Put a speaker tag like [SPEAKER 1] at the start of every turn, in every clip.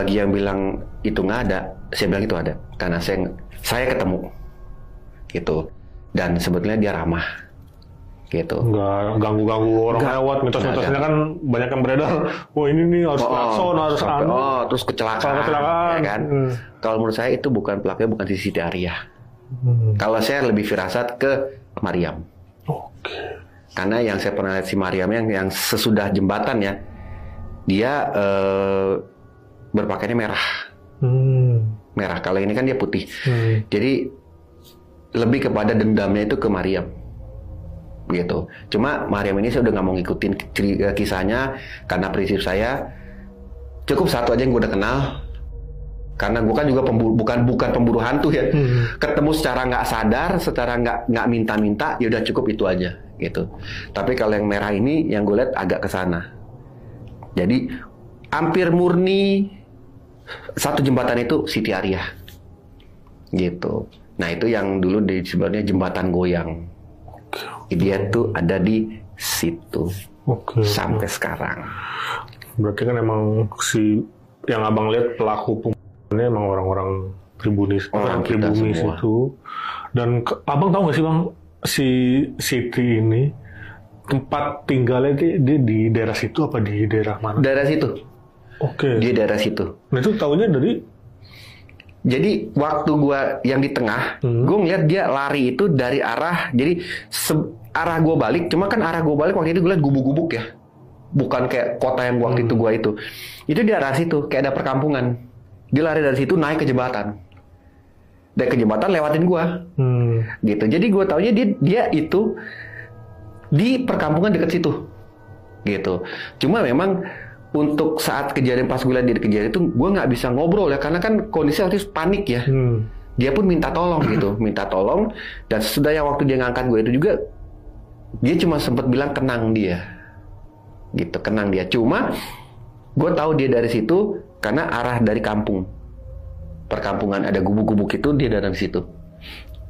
[SPEAKER 1] Bagi yang bilang itu nggak ada, saya bilang itu ada karena saya ketemu gitu, dan sebetulnya dia ramah gitu.
[SPEAKER 2] Nggak ganggu-ganggu orang lewat, mitos-mitosnya kan banyak yang beredar. Wah ini nih harus klakson, harus
[SPEAKER 1] terus kecelakaan. Ya kan? Kalau menurut saya itu bukan pelakunya, bukan si Siti Aria. Kalau saya lebih firasat ke Mariam. Karena yang saya pernah lihat si Mariam yang sesudah jembatan ya, dia berpakaiannya merah. Merah. Kalau ini kan dia putih. Jadi lebih kepada dendamnya itu ke Mariam. Gitu. Cuma Mariam ini saya udah nggak mau ngikutin kisahnya karena prinsip saya cukup satu aja yang gue udah kenal. Karena gue kan juga bukan pemburu hantu ya. Ketemu secara nggak sadar, secara nggak minta-minta, ya udah cukup itu aja gitu. Tapi kalau yang merah ini yang gue lihat agak ke sana. Jadi hampir murni satu jembatan itu Siti Aria gitu. Nah itu yang dulu sebenarnya jembatan goyang. Dia tuh ada di situ sampai sekarang.
[SPEAKER 2] Berarti kan emang si yang abang lihat pelaku pembunuhannya emang orang-orang pribumi itu. Dan abang tahu nggak sih bang, si Siti ini tempat tinggalnya dia di daerah situ apa di daerah mana?
[SPEAKER 1] Daerah situ. Di daerah situ.
[SPEAKER 2] Nah itu tahunya dari?
[SPEAKER 1] Jadi waktu gua yang di tengah, gua ngeliat dia lari itu dari arah, jadi arah gua balik, cuma kan arah gua balik waktu itu gua liat gubuk-gubuk ya, bukan kayak kota yang waktu itu gua itu di arah situ, kayak ada perkampungan. Dia lari dari situ naik ke jembatan, dari ke jembatan lewatin gua, gitu. Jadi gua taunya dia itu di perkampungan dekat situ, gitu. Cuma memang untuk saat kejadian pas gue lihat dia kejadian itu gue nggak bisa ngobrol ya karena kan kondisi waktu itu panik ya. Dia pun minta tolong gitu, minta tolong, dan sesudahnya waktu dia ngangkat gue itu juga dia cuma sempat bilang kenang dia, gitu, kenang dia. Cuma gue tahu dia dari situ karena arah dari kampung, perkampungan ada gubuk-gubuk itu dia dari situ.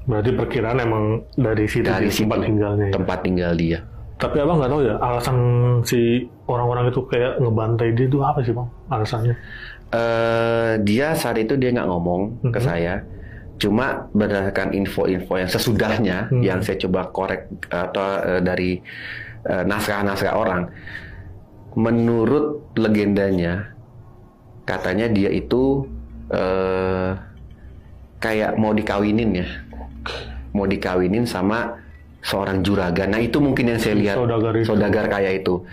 [SPEAKER 2] Berarti perkiraan emang dari situ tempat tinggalnya.
[SPEAKER 1] Tempat tinggal dia.
[SPEAKER 2] Tapi abang nggak tahu ya alasan si orang-orang itu kayak ngebantai dia itu apa sih bang alasannya?
[SPEAKER 1] Dia saat itu dia nggak ngomong ke saya, cuma berdasarkan info-info yang sesudahnya yang saya coba korek atau dari naskah-naskah orang, menurut legendanya katanya dia itu kayak mau dikawinin sama seorang juragan. Nah itu mungkin yang saya lihat, saudagar kaya itu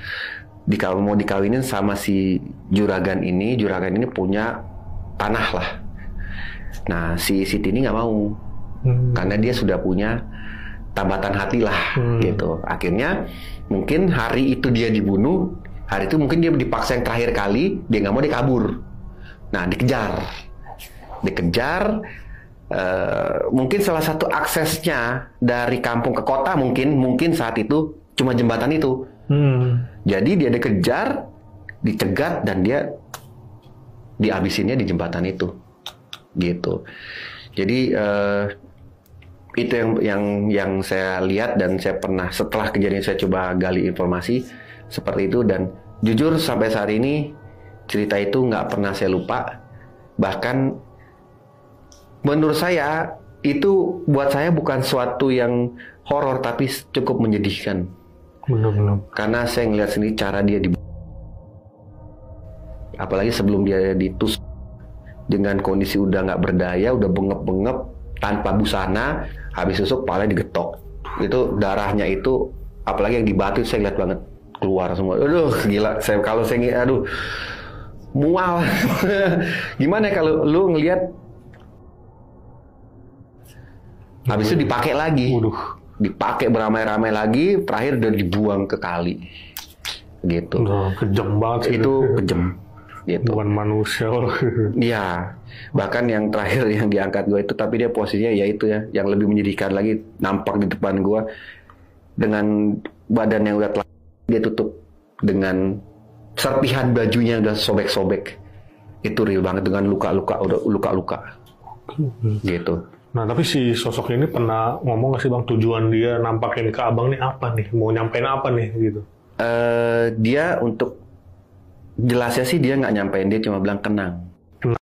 [SPEAKER 1] mau dikawinin sama si juragan ini punya tanah lah. Nah si Siti ini nggak mau karena dia sudah punya tambatan hati lah gitu. Akhirnya mungkin hari itu dia dibunuh, hari itu mungkin dia dipaksa yang terakhir kali, dia nggak mau, dia kabur. Nah dikejar mungkin salah satu aksesnya dari kampung ke kota mungkin saat itu cuma jembatan itu. Jadi dia dikejar, dicegat, dan dia dihabisinnya di jembatan itu gitu. Jadi itu yang saya lihat, dan saya pernah setelah kejadian saya coba gali informasi seperti itu, dan jujur sampai saat ini cerita itu nggak pernah saya lupa. Bahkan menurut saya itu buat saya bukan suatu yang horor, tapi cukup menyedihkan.
[SPEAKER 2] Benar-benar.
[SPEAKER 1] Karena saya ngelihat sendiri cara dia apalagi sebelum dia ditusuk dengan kondisi udah nggak berdaya, udah bengep-bengep tanpa busana, habis tusuk kepala digetok. Itu darahnya itu, apalagi yang di batu saya lihat banget keluar semua. Aduh gila, mual. Gimana kalau lu ngelihat habis itu dipakai lagi, dipakai beramai-ramai lagi, terakhir udah dibuang ke kali, gitu.
[SPEAKER 2] Kejam banget.
[SPEAKER 1] Itu kejam, gitu.
[SPEAKER 2] Bukan manusia.
[SPEAKER 1] Iya, bahkan yang terakhir yang diangkat gue itu, tapi dia posisinya ya itu ya, yang lebih menyedihkan lagi, nampak di depan gue dengan badan yang udah telah dia tutup dengan serpihan bajunya udah sobek-sobek. Itu real banget dengan luka-luka, udah luka-luka, gitu.
[SPEAKER 2] Nah, tapi si sosok ini pernah ngomong nggak sih bang, tujuan dia nampakin ke abang nih apa nih? Mau nyampein apa nih gitu?
[SPEAKER 1] Dia untuk jelasnya sih dia nggak nyampein, dia cuma bilang kenang.
[SPEAKER 2] kena